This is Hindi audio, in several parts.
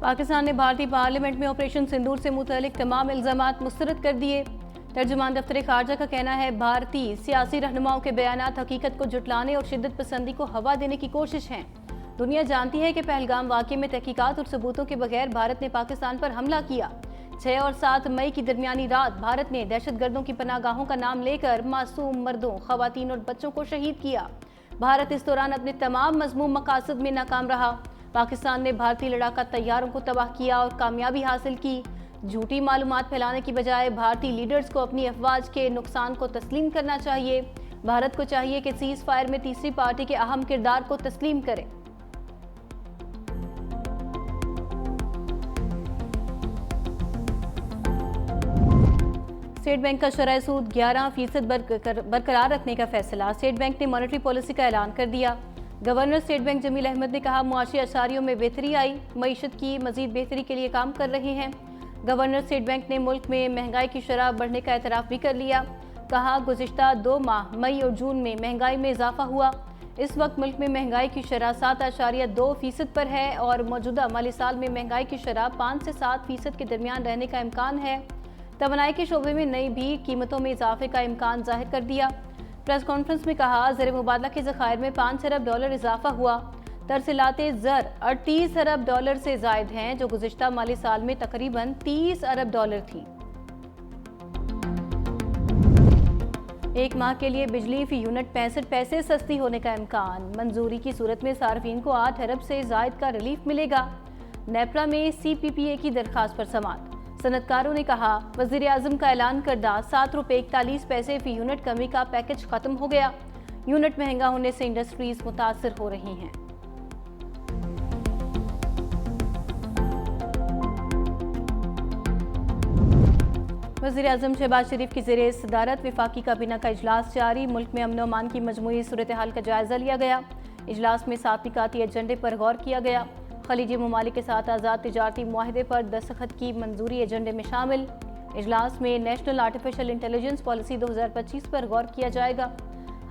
पाकिस्तान ने भारतीय पार्लियामेंट में ऑपरेशन सिंदूर से मुतल्लिक तमाम इल्जामात मुस्तरद कर दिए। तर्जुमान दफ्तर खारजा का कहना है भारतीय सियासी रहनुमाओं के बयानात हकीकत को झुटलाने और शिद्दत पसंदी को हवा देने की कोशिश है। दुनिया जानती है कि पहलगाम वाक़े में तहकीकात और सबूतों के बगैर भारत ने पाकिस्तान पर हमला किया। 6 और 7 मई की दरमियानी रात भारत ने दहशतगर्दों की पनागाहों का नाम लेकर मासूम मर्दों, खवातीन और बच्चों को शहीद किया। भारत इस दौरान अपने तमाम मज़मूम मकासद में नाकाम रहा। पाकिस्तान ने भारतीय लड़ाका तैयारों को तबाह किया और कामयाबी हासिल की। झूठी मालूमात फैलाने की बजाय भारतीय लीडर्स को अपनी अफवाज के नुकसान को तस्लीम करना चाहिए। भारत को चाहिए कि सीज़ फायर में तीसरी पार्टी के अहम किरदार को तस्लीम करे। स्टेट बैंक का शरह सूद 11% बरकरार रखने का फैसला। स्टेट बैंक ने मॉनेटरी पॉलिसी का ऐलान कर दिया। Governor state bank Jamil Ahmed ने कहा मुआशी अशारियों में बेहतरी आई, मईशत की मजीद बेहतरी के लिए काम कर रहे हैं। गवर्नर स्टेट बैंक ने मुल्क में महंगाई की शरह बढ़ने का एतराफ़ भी कर लिया। कहा गुज़िश्ता 2 माह मई और जून में महंगाई में इजाफा हुआ। इस वक्त मुल्क में महंगाई की शरह 7.2% पर है और मौजूदा माली साल में महंगाई की शरह 5 से 7% के दरमियान रहने का इम्कान है। तवानाई के शोबे में नई भी कीमतों में इजाफे का इम्कान जाहिर कर दिया। प्रेस कॉन्फ्रेंस में कहा ज़र मुबादला के ज़खायर में $5 अरब इजाफा हुआ। तरसीलाते ज़र $38 अरब से ज़ायद हैं जो गुज़िश्ता माली साल में तकरीबन $30 अरब थी। 1 माह के लिए बिजली फी यूनिट 65 पैसे सस्ती होने का इम्कान। मंजूरी की सूरत में सार्फिन को 8 अरब से ज़ायद का रिलीफ मिलेगा। नेपरा में CPPA की दरखास्त पर समाअत। सनतकारों ने कहा वज़ीर आज़म का ऐलान करदा ₹7.41 फी यूनिट कमी का पैकेज खत्म हो गया। यूनिट महंगा होने से इंडस्ट्रीज मुतासर हो रही हैं। वज़ीर आज़म शहबाज शरीफ की ज़ेरे सदारत वफाकी काबीना का इजलास जारी। मुल्क में अमन अमान की मजमूई सूरत हाल का जायजा लिया गया। इजलास में 7 निकाती एजेंडे पर गौर किया गया। खलीजी ममालिक के साथ आज़ाद तिजारती मुआहदे पर दस्तखत की मंजूरी एजेंडे में शामिल। इजलास में नेशनल आर्टिफिशियल इंटेलिजेंस पॉलिसी 2025 पर गौर किया जाएगा।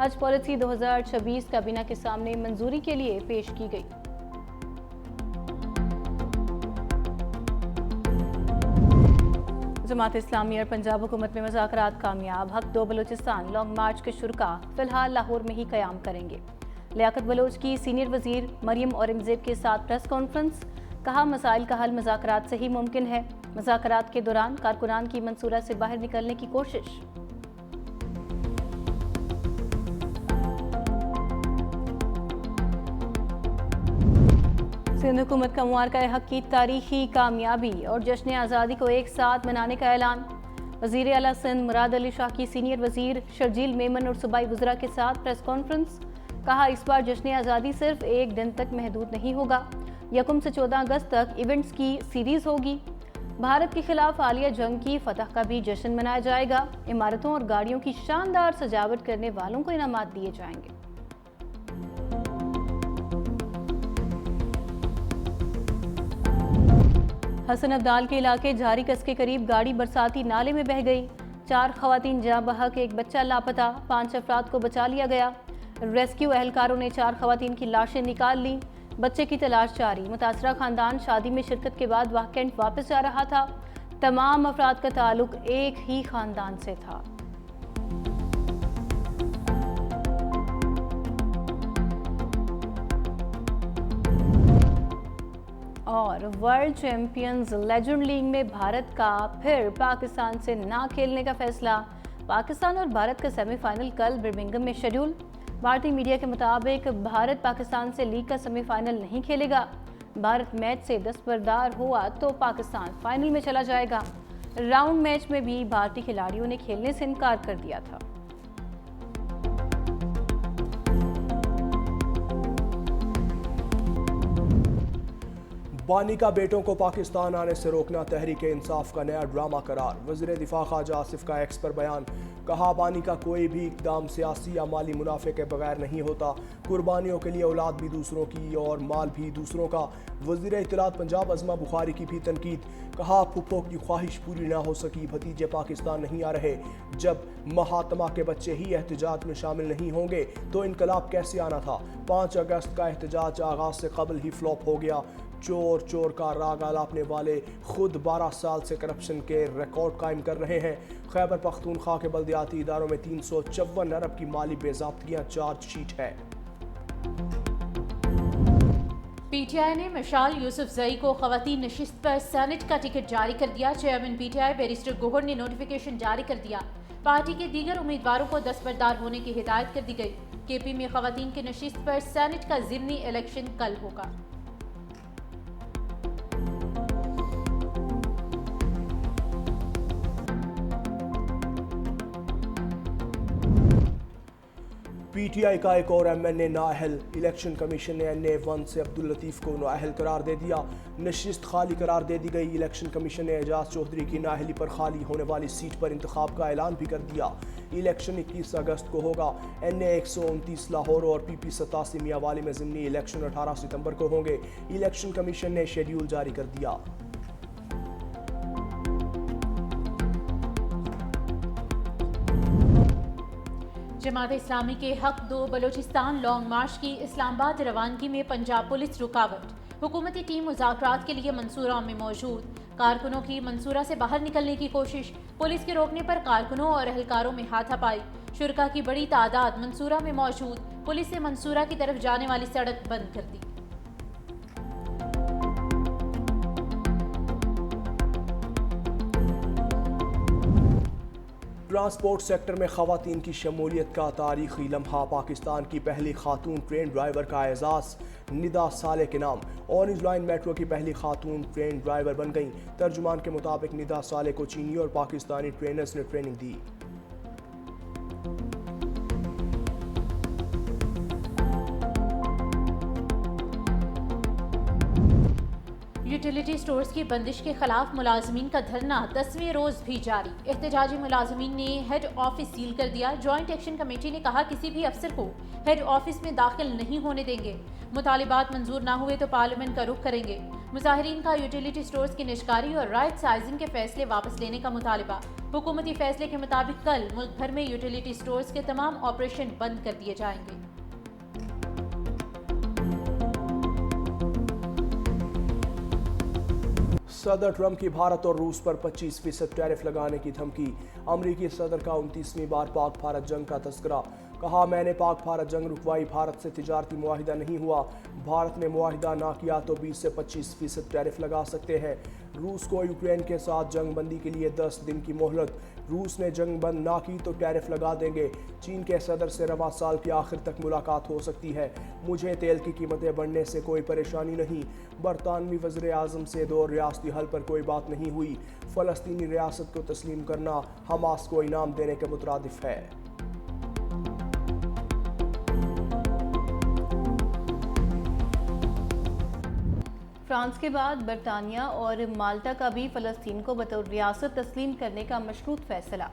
हज पॉलिसी 2026 काबीना के सामने मंजूरी के लिए पेश की गई। जमात इस्लामी और पंजाब हुकूमत में मुज़ाकरात कामयाब। हक 2 बलूचिस्तान लॉन्ग मार्च के शुरका फिलहाल लाहौर में ही क़याम करेंगे। लियाकत बलोच की सीनियर वज़ीर मरियम औरंगज़ेब के साथ प्रेस कॉन्फ्रेंस। कहा मसाइल का हल मुज़ाकरात से ही मुमकिन है। मुज़ाकरात के दौरान कारकुनान की मंसूरा से बाहर निकलने की कोशिश। सिंध हुकूमत का मुबारका हक की तारीखी कामयाबी और जश्न आज़ादी को एक साथ मनाने का ऐलान। वज़ीर आला सिंध मुराद अली शाह की सीनियर वज़ीर शर्जील मेमन और सूबाई वज़रा के साथ प्रेस कॉन्फ्रेंस। कहा इस बार जश्न आज़ादी सिर्फ एक दिन तक महदूद नहीं होगा। 1 से 14 अगस्त तक इवेंट्स की सीरीज होगी। भारत के खिलाफ आलिया जंग की फतह का भी जश्न मनाया जाएगा। इमारतों और गाड़ियों की शानदार सजावट करने वालों को इनामात दिए जाएंगे। हसन अब्दाल के इलाके झारी कस के करीब गाड़ी बरसाती नाले में बह गई। 4 खवातीन जाँ बहक, 1 बच्चा लापता। 5 अफराद को बचा लिया गया। रेस्क्यू एहलकारों ने 4 खवातीन की लाशें निकाल ली। बच्चे की तलाश जारी। मुतासरा खानदान शादी में शिरकत के बाद वह कैंट वापस जा रहा था। तमाम अफराद का ताल्लुक एक ही खानदान से था। और वर्ल्ड चैंपियंस लेजेंड लीग में भारत का फिर पाकिस्तान से ना खेलने का फैसला। पाकिस्तान और भारत का सेमीफाइनल कल बर्मिंघम में शेड्यूल। भारतीय मीडिया के मुताबिक भारत पाकिस्तान से लीग का सेमीफाइनल नहीं खेलेगा। भारत मैच से दस्तबरदार हुआ तो पाकिस्तान फाइनल में चला जाएगा। राउंड मैच में भी भारतीय खिलाड़ियों ने खेलने से इनकार कर दिया था। बानी का बेटों को पाकिस्तान आने से रोकना तहरीक इंसाफ का नया ड्रामा करार। वज़ीर दिफा ख्वाजा आसिफ का एक्स पर बयान। कहा बानी का कोई भी इक़दाम सियासी या माली मुनाफे के बगैर नहीं होता। कुर्बानियों के लिए औलाद भी दूसरों की और माल भी दूसरों का। वज़ीर इत्तलात पंजाब अज़मा बुखारी की भी तनकीद। कहा फुफो की ख्वाहिश पूरी ना हो सकी, भतीजे पाकिस्तान नहीं आ रहे। जब महात्मा के बच्चे ही एहतजाज में शामिल नहीं होंगे तो इनकलाब कैसे आना था। 5 अगस्त का एहतजाज आगाज से कबल ही फ्लॉप हो गया। चोर चोर का राग आलापने वाले खुद 12 साल से करप्शन के रिकॉर्ड कायम कर रहे हैं। खैबर पख्तूनख्वा के बल्दियाती इदारों में 354 अरब की माली बेज़ाब्तियां चार्जशीट है। पीटीआई ने मशाल यूसुफजई को खवातीन नशिस्त पर सेनेट का टिकट जारी कर दिया। चेयरमैन पीटीआई बैरिस्टर गोहर ने नोटिफिकेशन जारी कर दिया। पार्टी के दीगर उम्मीदवारों को दस्तबरदार होने की हिदायत कर दी गई। केपी में खवातीन की नशिस्त पर सेनेट का ज़िमनी इलेक्शन कल होगा। पीटीआई का एक और एमएनए नाअहल। इलेक्शन कमीशन ने NA1 से अब्दुल लतीफ को नाअहल करार दे दिया। नशिस्त खाली करार दे दी गई। इलेक्शन कमीशन ने एजाज चौधरी की नाअहली पर खाली होने वाली सीट पर इंतखाब का ऐलान भी कर दिया। इलेक्शन 21 अगस्त को होगा। NA 129 लाहौर और PP 87 मियांवाली में ज़िमनी इलेक्शन 18 सितंबर को होंगे। इलेक्शन कमीशन ने शेड्यूल जारी कर दिया। जमात इस्लामी के हक 2 बलोचिस्तान लॉन्ग मार्च की इस्लामाबाद रवानगी में पंजाब पुलिस रुकावट। हुकूमती टीम मुज़ाकरात के लिए मंसूरा में मौजूद। कारकुनों की मंसूरा से बाहर निकलने की कोशिश। पुलिस के रोकने पर कारकुनों और एहलकारों में हाथापाई। शुरका की बड़ी तादाद मंसूरा में मौजूद। पुलिस ने मंसूरा की तरफ जाने वाली सड़क बंद कर दी। ट्रांसपोर्ट सेक्टर में खवातीन की शमूलियत का तारीखी लम्हा। पाकिस्तान की पहली खातून ट्रेन ड्राइवर का एजाज़ निदा साले के नाम। ऑरेंज लाइन मेट्रो की पहली खातून ट्रेन ड्राइवर बन गईं। तर्जुमान के मुताबिक निदा साले को चीनी और पाकिस्तानी ट्रेनर्स ने ट्रेनिंग दी। यूटिलिटी स्टोर्स की बंदिश के खिलाफ मुलाजमीन का धरना 10वें रोज भी जारी। एहतजाजी मुलाजमीन ने हेड ऑफिस सील कर दिया। जॉइंट एक्शन कमेटी ने कहा किसी भी अफसर को हेड ऑफिस में दाखिल नहीं होने देंगे। मुतालिबात मंजूर ना हुए तो पार्लियामेंट का रुख करेंगे। मुजाहिरीन का यूटिलिटी स्टोर्स की निजकारी और राइट साइजिंग के फैसले वापस लेने का मुतालिबा। हुकूमती फैसले के मुताबिक कल मुल्क भर में यूटिलिटी स्टोर्स के तमाम ऑपरेशन बंद कर दिए जाएंगे। सदर ट्रंप की भारत और रूस पर 25% टैरिफ लगाने की धमकी। अमरीकी सदर का 29वीं बार पाक भारत जंग का तस्करा। कहा मैंने पाक भारत जंग रुकवाई, भारत से तिजारती मुआहिदा नहीं हुआ। भारत ने मुआहिदा ना किया तो 20 से 25% टैरिफ लगा सकते हैं। रूस को यूक्रेन के साथ जंग बंदी के लिए 10 दिन की मोहलत। रूस ने जंग बंद ना की तो टैरिफ लगा देंगे। चीन के सदर से रवां साल के आखिर तक मुलाकात हो सकती है। मुझे तेल की कीमतें बढ़ने से कोई परेशानी नहीं। बरतानवी वज़ीर आज़म से 2 रियासती हल पर कोई बात नहीं हुई। फ़लस्तीनी रियासत को तस्लीम करना हमास को इनाम देने के मुतरादिफ है। फ्रांस के बाद बरतानिया और माल्टा का भी फ़लस्तीन को बतौर रियासत तस्लीम करने का मशरूत फैसला।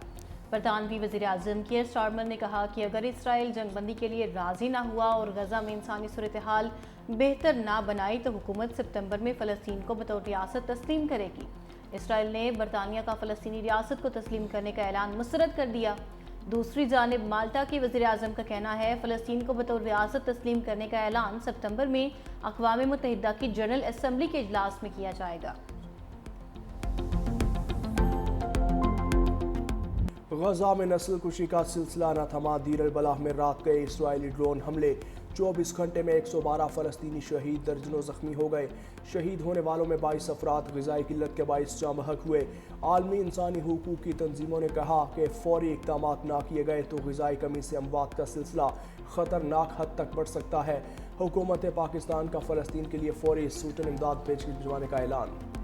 बरतानवी वज़ीर आज़म कीयर स्टारमर ने कहा कि अगर इसराइल जंगबंदी के लिए राज़ी ना हुआ और गज़ा में इंसानी सूरत हाल बेहतर ना बनाई तो हुकूमत सितंबर में फ़लस्तीन को बतौर रियासत तस्लीम करेगी। इसराइल ने बरतानिया का फ़लस्तीनी रियासत को तस्लीम करने का ऐलान मुस्तरद कर दिया। दूसरी जानिब माल्टा के वज़ीर आज़म का कहना है फ़लस्तीन को बतौर रियासत तस्लीम करने का ऐलान सितंबर में अक़वाम मुत्तहिदा की जनरल असम्बली के इजलास में किया जाएगा। गजा में नस्ल कुशी का सिलसिला न थमा। दीर अल बलाह में रात गए इसराइली ड्रोन हमले। 24 घंटे में 112 फ़लस्तीनी शहीद, दर्जनों ज़ख्मी हो गए। शहीद होने वालों में 22 अफराद ग़िज़ाई किल्लत के बाइस जाँ बहक हुए। आलमी इंसानी हुकूक की तंजीमों ने कहा कि फ़ौरी इक़दाम ना किए गए तो ग़िज़ाई कमी से अमवात का सिलसिला ख़तरनाक हद तक बढ़ सकता है। हुकूमत पाकिस्तान का फ़लस्तीन के लिए फ़ौरी सूटन इमदाद भिजवाने का ऐलान।